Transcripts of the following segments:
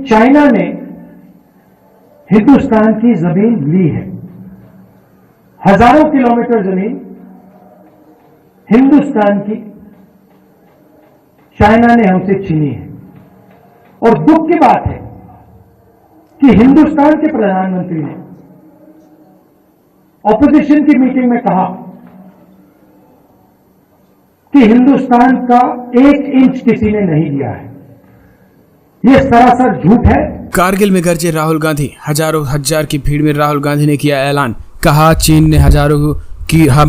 China ने हिंदुस्तान की जमीन ली है। हजारों किलोमीटर जमीन हिंदुस्तान की चाइना ने हमसे छीनी है। और दुख की बात है कि हिंदुस्तान के प्रधानमंत्री ने ऑपोजिशन की मीटिंग में कहा कि हिंदुस्तान का 1 इंच किसी ने नहीं लिया है। यह सरासर झूठ है। कारगिल में गरजे राहुल गांधी। हजारों हजार की भीड़ में राहुल गांधी ने किया ऐलान। कहा चीन ने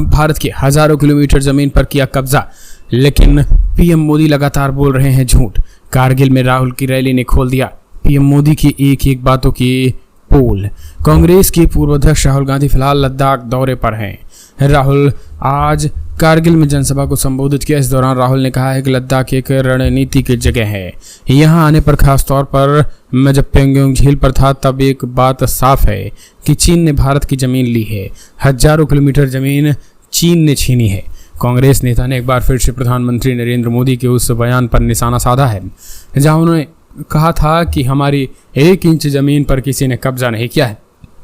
भारत के हजारों किलोमीटर जमीन पर किया कब्जा, लेकिन पीएम मोदी लगातार बोल रहे हैं झूठ। कारगिल में राहुल की रैली ने खोल दिया पीएम मोदी की एक एक बातों की पोल। कांग्रेस के पूर्व अध्यक्ष राहुल गांधी फिलहाल लद्दाख दौरे पर हैं। राहुल आज कारगिल में जनसभा को संबोधित किया। इस दौरान राहुल ने कहा है कि लद्दाख एक रणनीति की जगह है। यहां आने पर खास तौर पर मैं जब पेंगोंग झील पर था तब एक बात साफ है कि चीन ने भारत की जमीन ली है। हजारों किलोमीटर जमीन चीन ने छीनी है। कांग्रेस नेता ने एक बार फिर से प्रधानमंत्री नरेंद्र मोदी के उस बयान पर निशाना साधा है जहां उन्होंने कहा था कि हमारी 1 इंच जमीन पर किसी ने कब्जा नहीं किया है।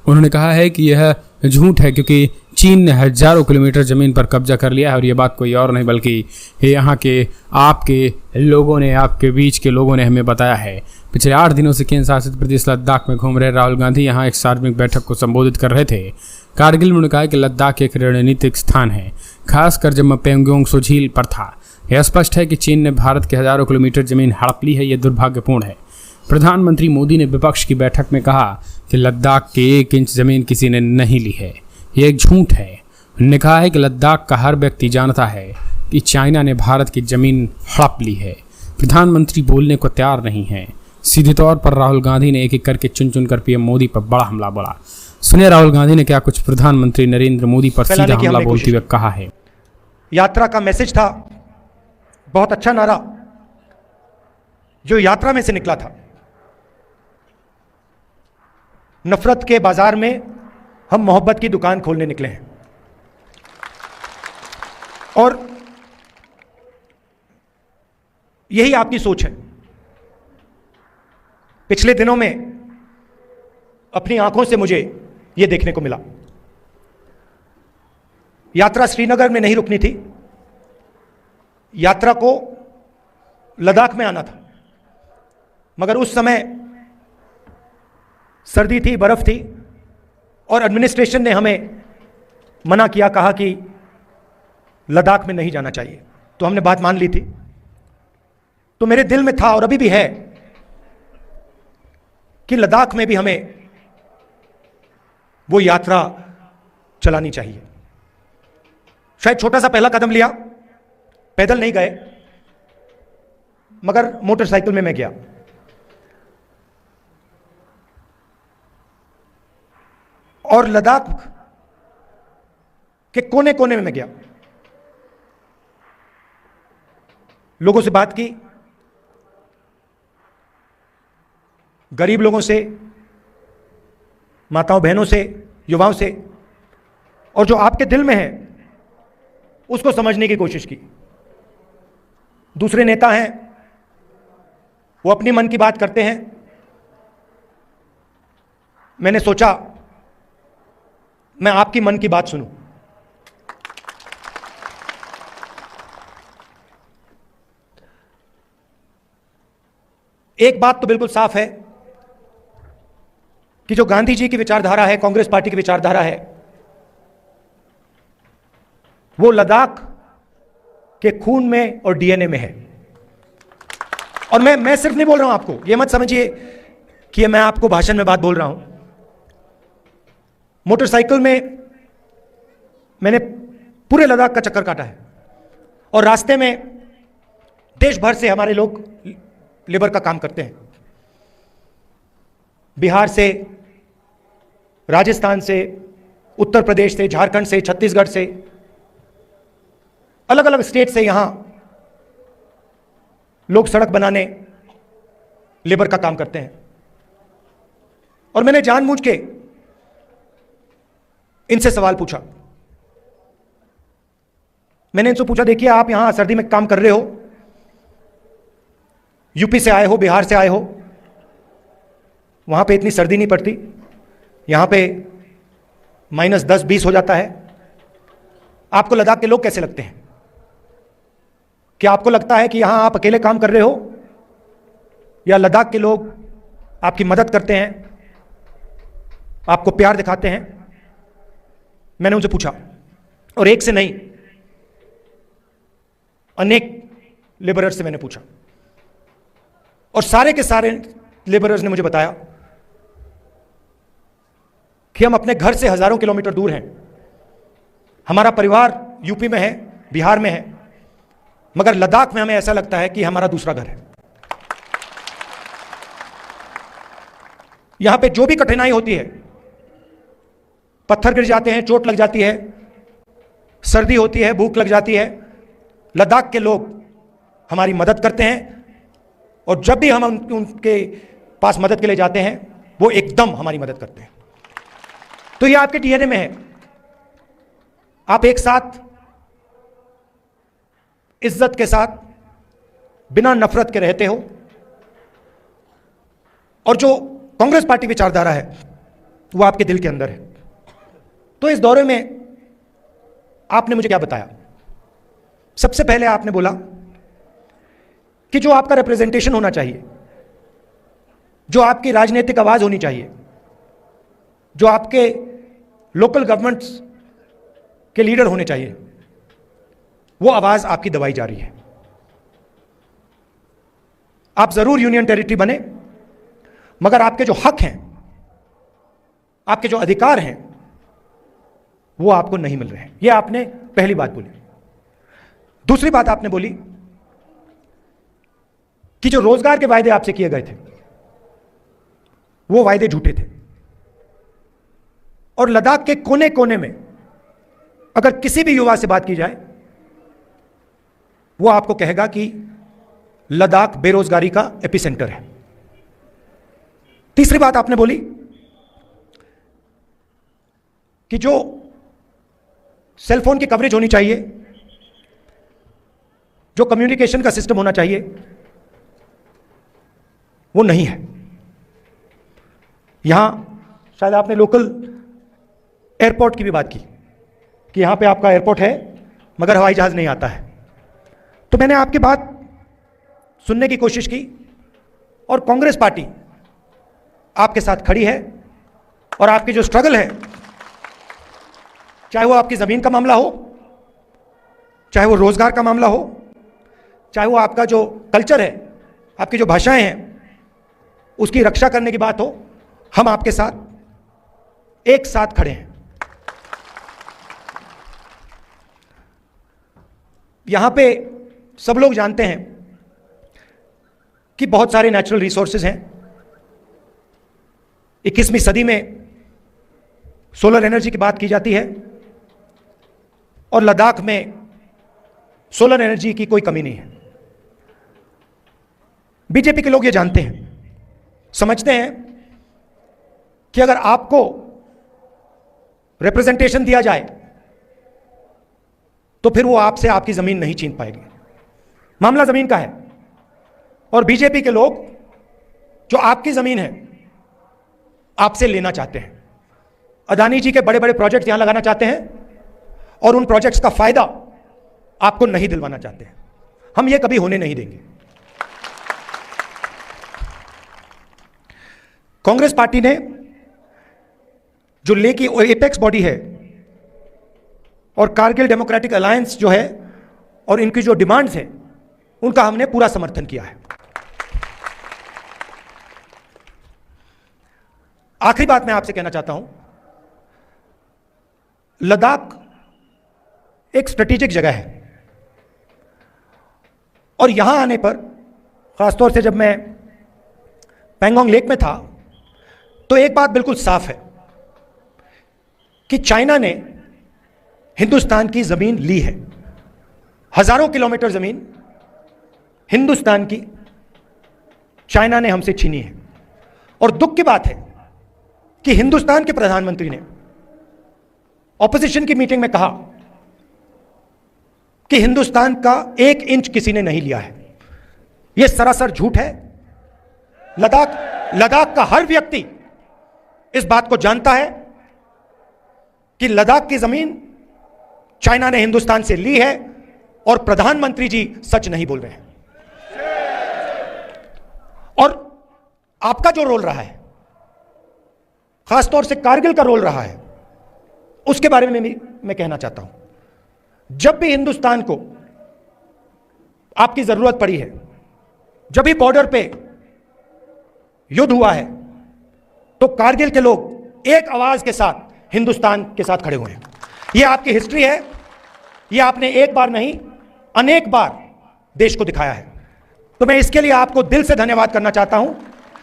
उन्होंने कहा है कि यह झूठ है क्योंकि चीन ने हजारों किलोमीटर जमीन पर कब्जा कर लिया है और यह बात कोई और नहीं बल्कि यहाँ के आपके लोगों ने, आपके बीच के लोगों ने हमें बताया है। पिछले 8 दिनों से केंद्र शासित प्रदेश लद्दाख में घूम रहे राहुल गांधी यहाँ एक सार्वजनिक बैठक को संबोधित कर रहे थे। कारगिल में उन्होंने कहा कि लद्दाख एक रणनीतिक स्थान है, खासकर जब मैं पेंगोंग सो झील पर था। यह स्पष्ट है कि चीन ने भारत के हजारों किलोमीटर जमीन हड़प ली है। यह दुर्भाग्यपूर्ण है। प्रधानमंत्री मोदी ने विपक्ष की बैठक में कहा कि लद्दाख के 1 इंच जमीन किसी ने नहीं ली है। यह एक झूठ है। उन्होंने कहा है कि लद्दाख का हर व्यक्ति जानता है कि चाइना ने भारत की जमीन हड़प ली है। प्रधानमंत्री बोलने को तैयार नहीं है। सीधे तौर पर राहुल गांधी ने एक एक करके चुन चुन कर पीएम मोदी पर बड़ा हमला बोला। सुनिए राहुल गांधी ने क्या कुछ प्रधानमंत्री नरेंद्र मोदी पर सीधा हमला बोलते हुए कहा है। यात्रा का मैसेज था, बहुत अच्छा नारा जो यात्रा में से निकला था। नफरत के बाजार में हम मोहब्बत की दुकान खोलने निकले हैं। और यही आपकी सोच है। पिछले दिनों में अपनी आंखों से मुझे यह देखने को मिला। यात्रा श्रीनगर में नहीं रुकनी थी, यात्रा को लद्दाख में आना था, मगर उस समय सर्दी थी, बर्फ थी और एडमिनिस्ट्रेशन ने हमें मना किया, कहा कि लद्दाख में नहीं जाना चाहिए। तो हमने बात मान ली थी। तो मेरे दिल में था और अभी भी है कि लद्दाख में भी हमें वो यात्रा चलानी चाहिए। शायद छोटा सा पहला कदम लिया, पैदल नहीं गए मगर मोटरसाइकिल में मैं गया। और लद्दाख के कोने कोने में मैं गया, लोगों से बात की, गरीब लोगों से, माताओं बहनों से, युवाओं से, और जो आपके दिल में है उसको समझने की कोशिश की। दूसरे नेता हैं, वो अपनी मन की बात करते हैं। मैंने सोचा मैं आपकी मन की बात सुनूं। एक बात तो बिल्कुल साफ है कि जो गांधी जी की विचारधारा है, कांग्रेस पार्टी की विचारधारा है, वो लद्दाख के खून में और डीएनए में है। और मैं सिर्फ नहीं बोल रहा हूं, आपको ये मत समझिए कि मैं आपको भाषण में बात बोल रहा हूं। मोटरसाइकिल में मैंने पूरे लद्दाख का चक्कर काटा है और रास्ते में देश भर से हमारे लोग लेबर का काम करते हैं। बिहार से, राजस्थान से, उत्तर प्रदेश से, झारखंड से, छत्तीसगढ़ से, अलग अलग स्टेट से यहां लोग सड़क बनाने, लेबर का काम करते हैं। और मैंने जानबूझ के इनसे सवाल पूछा। मैंने इनसे पूछा, देखिए आप यहां सर्दी में काम कर रहे हो, यूपी से आए हो, बिहार से आए हो, वहाँ पे इतनी सर्दी नहीं पड़ती, यहाँ पे -10-20 हो जाता है। आपको लद्दाख के लोग कैसे लगते हैं? क्या आपको लगता है कि यहाँ आप अकेले काम कर रहे हो, या लद्दाख के लोग आपकी मदद करते हैं, आपको प्यार दिखाते हैं? मैंने उनसे पूछा, और एक से नहीं, अनेक लेबरर्स से मैंने पूछा, और सारे के सारे लेबरर्स ने मुझे बताया कि हम अपने घर से हजारों किलोमीटर दूर हैं, हमारा परिवार यूपी में है, बिहार में है, मगर लद्दाख में हमें ऐसा लगता है कि हमारा दूसरा घर है। यहां पे जो भी कठिनाई होती है, पत्थर गिर जाते हैं, चोट लग जाती है, सर्दी होती है, भूख लग जाती है, लद्दाख के लोग हमारी मदद करते हैं, और जब भी हम उनके पास मदद के लिए जाते हैं, वो एकदम हमारी मदद करते हैं। तो ये आपके डीएनए में है। आप एक साथ इज्जत के साथ बिना नफरत के रहते हो, और जो कांग्रेस पार्टी विचारधारा है वो आपके दिल के अंदर है। तो इस दौरे में आपने मुझे क्या बताया? सबसे पहले आपने बोला कि जो आपका रिप्रेजेंटेशन होना चाहिए, जो आपकी राजनीतिक आवाज होनी चाहिए, जो आपके लोकल गवर्नमेंट्स के लीडर होने चाहिए, वो आवाज आपकी दबाई जा रही है। आप जरूर यूनियन टेरिटरी बने, मगर आपके जो हक हैं, आपके जो अधिकार हैं, वो आपको नहीं मिल रहे हैं। ये आपने पहली बात बोली। दूसरी बात आपने बोली कि जो रोजगार के वायदे आपसे किए गए थे, वो वायदे झूठे थे, और लद्दाख के कोने कोने में अगर किसी भी युवा से बात की जाए, वो आपको कहेगा कि लद्दाख बेरोजगारी का एपिसेंटर है। तीसरी बात आपने बोली कि जो सेलफोन की कवरेज होनी चाहिए, जो कम्युनिकेशन का सिस्टम होना चाहिए, वो नहीं है। यहां शायद आपने लोकल एयरपोर्ट की भी बात की कि यहां पे आपका एयरपोर्ट है, मगर हवाई जहाज नहीं आता है। तो मैंने आपकी बात सुनने की कोशिश की, और कांग्रेस पार्टी आपके साथ खड़ी है, और आपकी जो स्ट्रगल है, चाहे वो आपकी जमीन का मामला हो, चाहे वो रोजगार का मामला हो, चाहे वो आपका जो कल्चर है, आपकी जो भाषाएं हैं, उसकी रक्षा करने की बात हो, हम आपके साथ एक साथ खड़े हैं। यहां पे सब लोग जानते हैं कि बहुत सारे नेचुरल रिसोर्सेज हैं। 21वीं सदी में सोलर एनर्जी की बात की जाती है, और लद्दाख में सोलर एनर्जी की कोई कमी नहीं है। बीजेपी के लोग ये जानते हैं, समझते हैं कि अगर आपको रिप्रेजेंटेशन दिया जाए तो फिर वो आपसे आपकी जमीन नहीं छीन पाएगी। मामला जमीन का है, और बीजेपी के लोग जो आपकी जमीन है आपसे लेना चाहते हैं। अदानी जी के बड़े बड़े प्रोजेक्ट यहां लगाना चाहते हैं, और उन प्रोजेक्ट्स का फायदा आपको नहीं दिलवाना चाहते हैं। हम ये कभी होने नहीं देंगे। कांग्रेस पार्टी ने जो ले की एपेक्स बॉडी है, और कारगिल डेमोक्रेटिक अलायंस जो है, और इनकी जो डिमांड्स हैं, उनका हमने पूरा समर्थन किया है। आखिरी बात मैं आपसे कहना चाहता हूं, लद्दाख एक स्ट्रेटेजिक जगह है, और यहां आने पर, खासतौर से जब मैं पैंगोंग लेक में था, तो एक बात बिल्कुल साफ है कि चाइना ने हिंदुस्तान की जमीन ली है। हजारों किलोमीटर जमीन हिंदुस्तान की चाइना ने हमसे छीनी है। और दुख की बात है कि हिंदुस्तान के प्रधानमंत्री ने ऑपोजिशन की मीटिंग में कहा कि हिंदुस्तान का 1 इंच किसी ने नहीं लिया है। यह सरासर झूठ है। लद्दाख का हर व्यक्ति इस बात को जानता है कि लद्दाख की जमीन चाइना ने हिंदुस्तान से ली है और प्रधानमंत्री जी सच नहीं बोल रहे हैं। और आपका जो रोल रहा है, खासतौर से कारगिल का रोल रहा है, उसके बारे में मैं कहना चाहता हूं। जब भी हिंदुस्तान को आपकी जरूरत पड़ी है, जब भी बॉर्डर पे युद्ध हुआ है, तो कारगिल के लोग एक आवाज के साथ हिंदुस्तान के साथ खड़े हुए हैं। यह आपकी हिस्ट्री है, यह आपने एक बार नहीं अनेक बार देश को दिखाया है। तो मैं इसके लिए आपको दिल से धन्यवाद करना चाहता हूं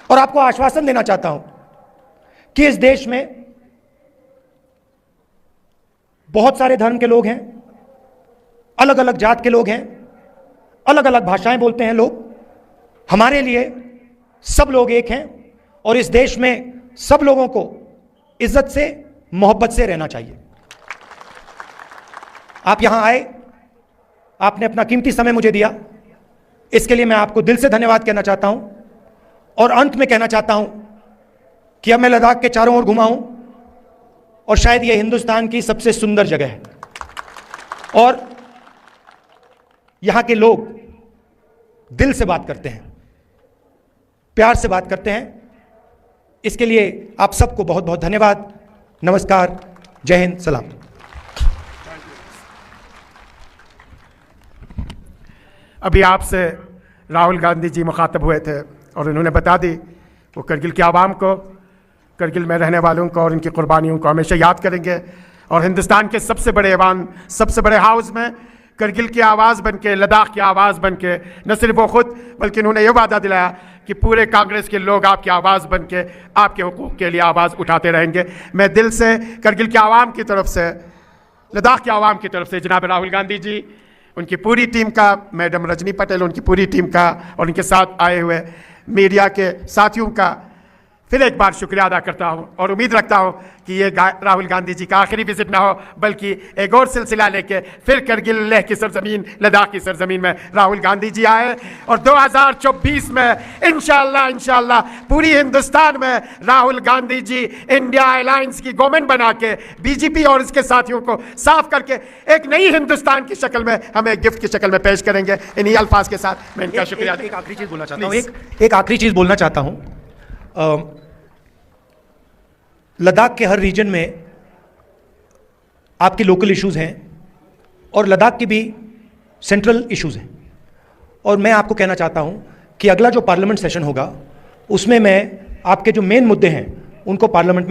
और आपको आश्वासन देना चाहता हूं कि इस देश में बहुत सारे धर्म के लोग हैं, अलग अलग जात के लोग हैं, अलग अलग भाषाएं बोलते हैं लोग। हमारे लिए सब लोग एक हैं और इस देश में सब लोगों को इज्जत से, मोहब्बत से रहना चाहिए। आप यहां आए, आपने अपना कीमती समय मुझे दिया, इसके लिए मैं आपको दिल से धन्यवाद कहना चाहता हूं। और अंत में कहना चाहता हूं कि अब मैं लद्दाख के चारों ओर घुमा हूं और शायद यह हिंदुस्तान की सबसे सुंदर जगह है और यहां के लोग दिल से बात करते हैं, प्यार से बात करते हैं। इसके लिए आप सबको बहुत बहुत धन्यवाद। नमस्कार, जय हिंद, सलाम। अभी आपसे राहुल गांधी जी मुखातब हुए थे और उन्होंने बता दी वो करगिल के आवाम को, करगिल में रहने वालों को और उनकी कुर्बानियों को हमेशा याद करेंगे और हिंदुस्तान के सबसे बड़े ऐवान, सबसे बड़े हाउस में करगिल की आवाज़ बन के, लद्दाख की आवाज़ बन के न सिर्फ वो खुद बल्कि उन्होंने ये वादा दिलाया कि पूरे कांग्रेस के लोग आपकी आवाज़ बन के आपके हुकूक के लिए आवाज़ उठाते रहेंगे। मैं दिल से करगिल के आवाम की तरफ से, लद्दाख के आवाम की तरफ से जनाब राहुल गांधी जी, उनकी पूरी टीम का, मैडम रजनी पटेल, उनकी पूरी टीम का और उनके साथ आए हुए मीडिया के साथियों का फिर एक बार शुक्रिया अदा करता हूं और उम्मीद रखता हूं कि ये राहुल गांधी जी का आखिरी विजिट ना हो बल्कि एक और सिलसिला लेके फिर करगिल, लेह की सरजमीन, लद्दाख की सरजमीन में राहुल गांधी जी आए और 2024 में इंशाल्लाह पूरी हिंदुस्तान में राहुल गांधी जी इंडिया अलायंस की गवर्नमेंट बना के बीजेपी और इसके साथियों को साफ करके एक नई हिंदुस्तान की शक्ल में हमें गिफ्ट की शक्ल में पेश करेंगे। इन्हीं अल्फाज के साथ मैं इनका शुक्रिया। एक आखिरी चीज बोलना चाहता हूँ, एक आखिरी चीज बोलना चाहता हूँ। लद्दाख के हर रीजन में आपकी लोकल इश्यूज हैं और लद्दाख की भी सेंट्रल इश्यूज हैं और मैं आपको कहना चाहता हूं कि अगला जो पार्लियामेंट सेशन होगा उसमें मैं आपके जो मेन मुद्दे हैं उनको पार्लियामेंट में